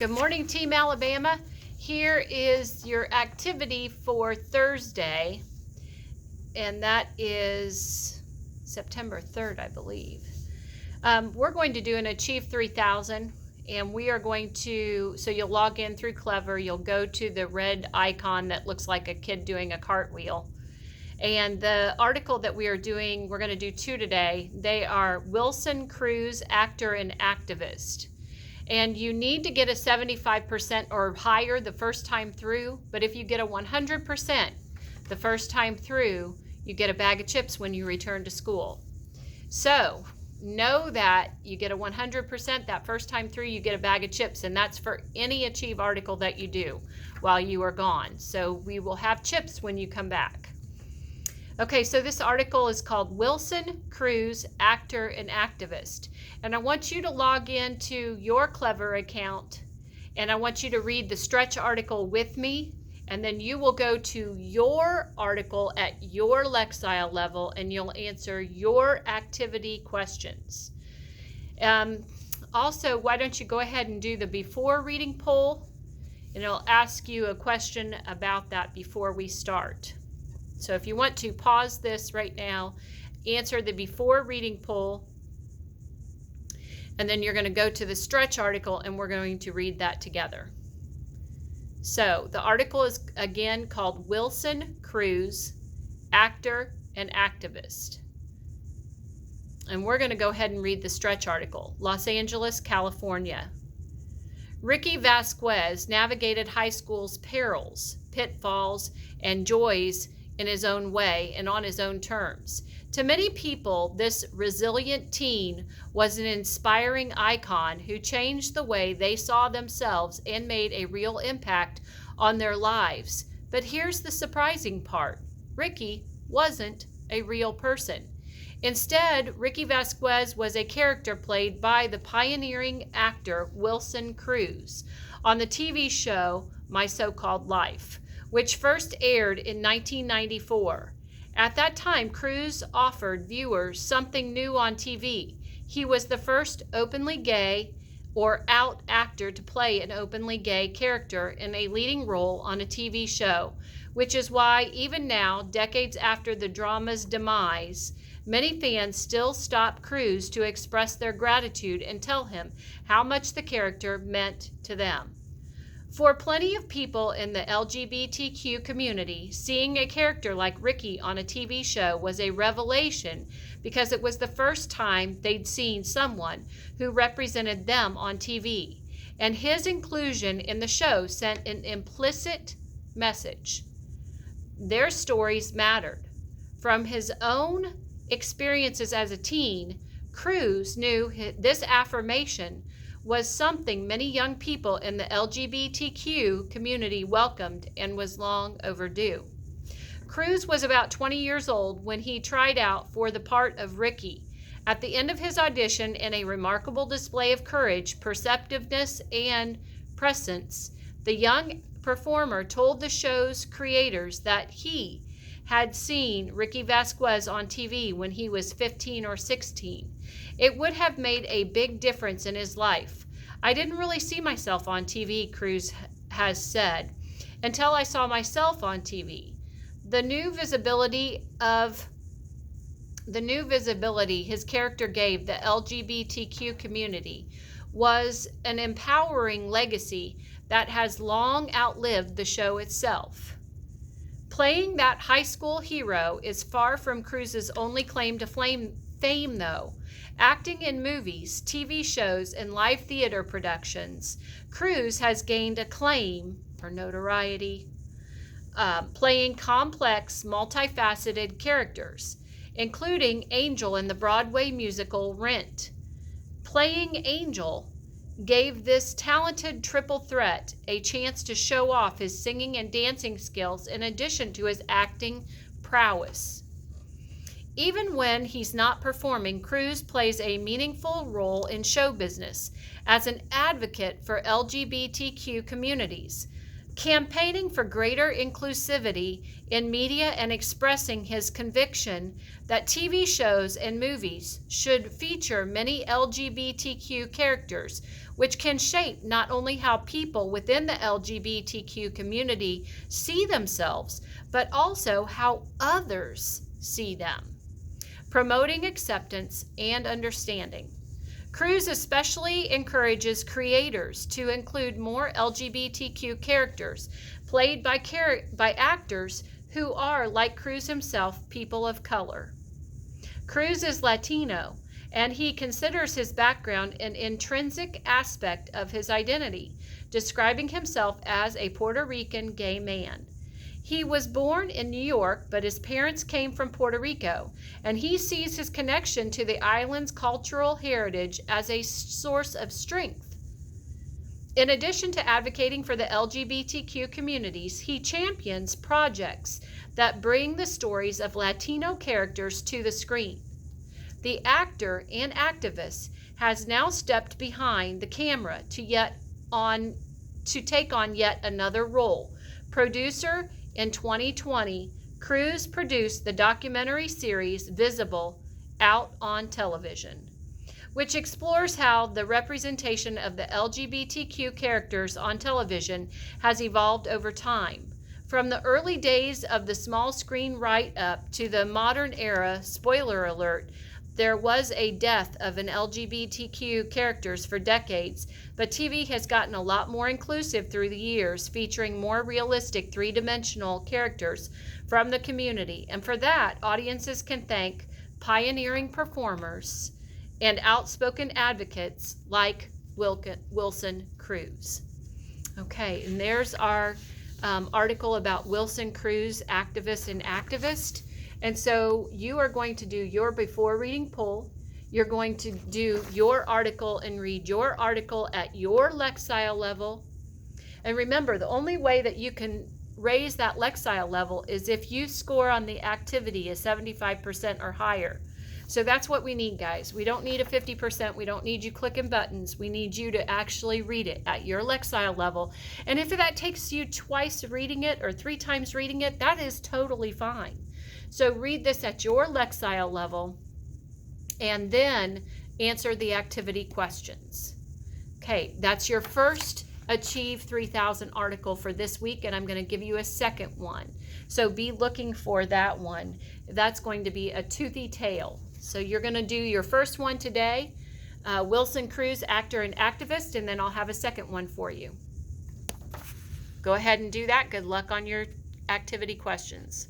Good morning, Team Alabama. Here is your activity for Thursday, and that is September 3rd, I believe. We're going to do an Achieve 3000, and we are going to, so you'll log in through Clever, you'll go to the red icon that looks like a kid doing a cartwheel. And the article that we are doing, we're going to do two today. They are Wilson Cruz, actor and activist. And you need to get a 75% or higher the first time through, but if you get a 100% the first time through, you get a bag of chips when you return to school. So know that you get a 100% that first time through, you get a bag of chips, and that's for any Achieve article that you do while you are gone. So we will have chips when you come back. Okay, so this article is called Wilson Cruz, Actor and Activist. And I want you to log into your Clever account, and I want you to read the stretch article with me, and then you will go to your article at your Lexile level, and you'll answer your activity questions. Also, why don't you go ahead and do the before reading poll, and it'll ask you a question about that before we start. So if you want to pause this right now, answer the before reading poll, and then you're going to go to the stretch article and we're going to read that together. So the article is again called Wilson Cruz, Actor and Activist. And we're going to go ahead and read the stretch article. Los Angeles, California. Ricky Vasquez navigated high school's perils, pitfalls, and joys in his own way and on his own terms. To many people, this resilient teen was an inspiring icon who changed the way they saw themselves and made a real impact on their lives. But here's the surprising part. Ricky wasn't a real person. Instead, Ricky Vasquez was a character played by the pioneering actor Wilson Cruz on the TV show My So-Called Life, which first aired in 1994. At that time, Cruz offered viewers something new on TV. He was the first openly gay or out actor to play an openly gay character in a leading role on a TV show, which is why even now, decades after the drama's demise, many fans still stop Cruz to express their gratitude and tell him how much the character meant to them. For plenty of people in the LGBTQ community, seeing a character like Ricky on a TV show was a revelation because it was the first time they'd seen someone who represented them on TV, and his inclusion in the show sent an implicit message. Their stories mattered. From his own experiences as a teen, Cruz knew this affirmation was something many young people in the LGBTQ community welcomed and was long overdue. Cruz was about 20 years old when he tried out for the part of Ricky. At the end of his audition, in a remarkable display of courage, perceptiveness, and presence, the young performer told the show's creators that he had seen Ricky Vasquez on TV when he was 15 or 16. It would have made a big difference in his life. I didn't really see myself on TV, Cruz has said, until I saw myself on TV. The new visibility his character gave the LGBTQ community was an empowering legacy that has long outlived the show itself. Playing that high school hero is far from Cruz's only claim to fame, though. Acting in movies, TV shows, and live theater productions, Cruz has gained acclaim or notoriety, playing complex, multifaceted characters, including Angel in the Broadway musical Rent. Playing Angel gave this talented triple threat a chance to show off his singing and dancing skills in addition to his acting prowess. Even when he's not performing, Cruz plays a meaningful role in show business as an advocate for LGBTQ communities. campaigning for greater inclusivity in media and expressing his conviction that TV shows and movies should feature many LGBTQ characters, which can shape not only how people within the LGBTQ community see themselves, but also how others see them. Promoting acceptance and understanding. Cruz especially encourages creators to include more LGBTQ characters played by actors who are, like Cruz himself, people of color. Cruz is Latino, and he considers his background an intrinsic aspect of his identity, describing himself as a Puerto Rican gay man. He was born in New York, but his parents came from Puerto Rico, and he sees his connection to the island's cultural heritage as a source of strength. In addition to advocating for the LGBTQ communities, he champions projects that bring the stories of Latino characters to the screen. The actor and activist has now stepped behind the camera to take on yet another role. Producer. In 2020, Cruz produced the documentary series Visible out on television, which explores how the representation of the LGBTQ characters on television has evolved over time. From the early days of the small screen write-up to the modern era, spoiler alert, there was a death of an LGBTQ characters for decades, but TV has gotten a lot more inclusive through the years, featuring more realistic three-dimensional characters from the community. And for that, audiences can thank pioneering performers and outspoken advocates like Wilson Cruz. Okay, and there's our article about Wilson Cruz, activist and activist. And so you are going to do your before reading poll. You're going to do your article and read your article at your Lexile level. And remember, the only way that you can raise that Lexile level is if you score on the activity as 75% or higher. So that's what we need, guys. We don't need a 50%. We don't need you clicking buttons. We need you to actually read it at your Lexile level. And if that takes you twice reading it or 3 times reading it, that is totally fine. So read this at your Lexile level and then answer the activity questions. Okay, that's your first Achieve 3000 article for this week, and I'm going to give you a second one. So be looking for that one. That's going to be a toothy tale. So you're going to do your first one today, Wilson Cruz, actor and activist, and then I'll have a second one for you. Go ahead and do that. Good luck on your activity questions.